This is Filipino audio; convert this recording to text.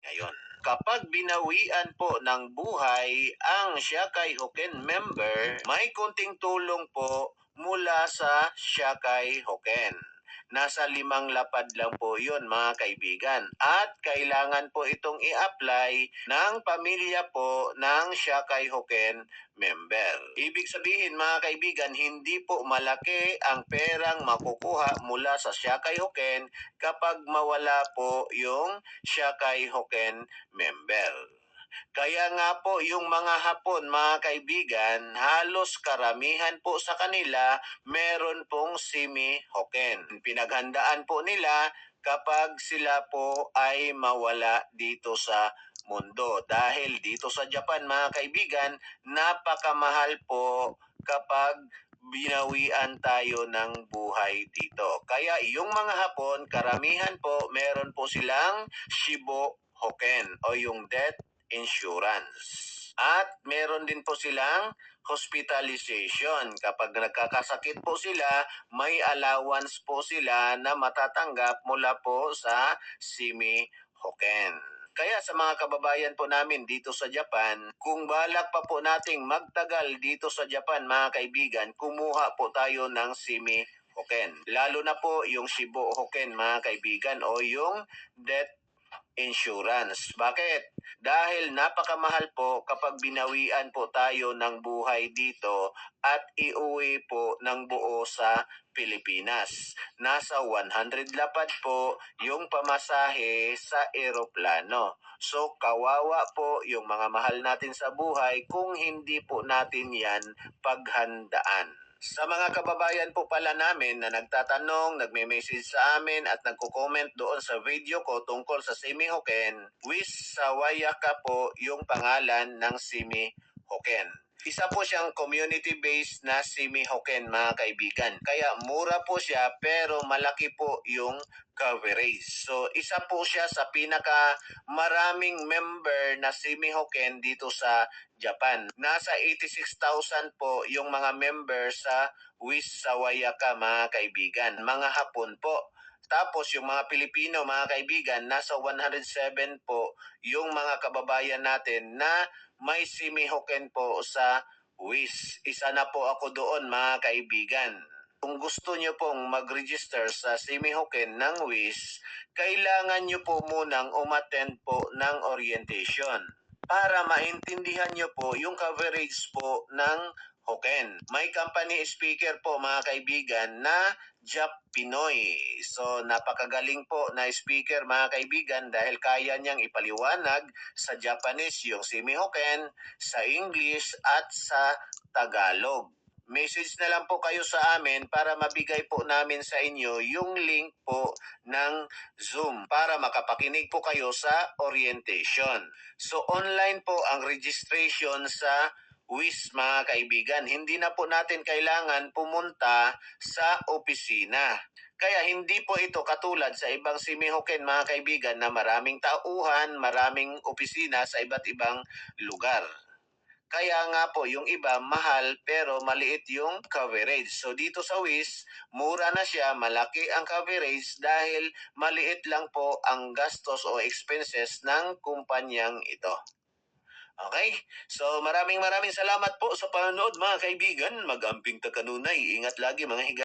ngayon. Kapag binawian po ng buhay ang Siakay Hoken member, may konting tulong po mula sa Siakay Hoken. Nasa 5 lapad lang po yun mga kaibigan. At kailangan po itong i-apply ng pamilya po ng Siakay Hoken member. Ibig sabihin mga kaibigan, hindi po malaki ang perang makukuha mula sa Siakay Hoken kapag mawala po yung Siakay Hoken member. Kaya nga po yung mga Hapon mga kaibigan, halos karamihan po sa kanila meron pong Simi Hoken. Pinaghandaan po nila kapag sila po ay mawala dito sa mundo. Dahil dito sa Japan mga kaibigan, napakamahal po kapag binawian tayo ng buhay dito. Kaya yung mga Hapon, karamihan po meron po silang Shibo Hoken o yung death insurance. At meron din po silang hospitalization. Kapag nagkakasakit po sila, may allowance po sila na matatanggap mula po sa Simi Hoken. Kaya sa mga kababayan po namin dito sa Japan, kung balak pa po nating magtagal dito sa Japan mga kaibigan, kumuha po tayo ng Simi Hoken. Lalo na po yung Shibo Hoken mga kaibigan o yung death insurance. Bakit? Dahil napakamahal po kapag binawian po tayo ng buhay dito at iuwi po ng buo sa Pilipinas. Nasa 100 lapad po yung pamasahe sa eroplano. So kawawa po yung mga mahal natin sa buhay kung hindi po natin yan paghandaan. Sa mga kababayan po pala namin na nagtatanong, nagme-message sa amin at nagko-comment doon sa video ko tungkol sa Simi Hoken, Wis Sawayaka po yung pangalan ng Simi Hoken. Isa po siyang community-based na Simi Hoken mga kaibigan. Kaya mura po siya pero malaki po yung coverage. So isa po siya sa pinaka maraming member na Simi Hoken dito sa Japan. Nasa 86,000 po yung mga member sa Wis Sawayaka mga kaibigan. Mga Hapon po. Tapos yung mga Pilipino mga kaibigan, nasa 107 po yung mga kababayan natin na may Simi Hoken po sa WIS. Isa na po ako doon mga kaibigan. Kung gusto nyo pong mag-register sa Simi Hoken ng WIS, kailangan nyo po munang umattend po ng orientation para maintindihan nyo po yung coverage po ng Hoken. May company speaker po mga kaibigan na Jap Pinoy. So napakagaling po na speaker mga kaibigan dahil kaya niyang ipaliwanag sa Japanese yung Simi Hoken, sa English at sa Tagalog. Message na lang po kayo sa amin para mabigay po namin sa inyo yung link po ng Zoom para makapakinig po kayo sa orientation. So online po ang registration sa WIS mga kaibigan. Hindi na po natin kailangan pumunta sa opisina. Kaya hindi po ito katulad sa ibang Simi Hoken mga kaibigan na maraming tauhan, maraming opisina sa iba't ibang lugar. Kaya nga po yung iba mahal pero maliit yung coverage. So dito sa WIS, mura na siya, malaki ang coverage dahil maliit lang po ang gastos o expenses ng kumpanyang ito. Okay? So maraming salamat po sa panonood mga kaibigan. Mag-amping ta kanunay. Ingat lagi mga higa.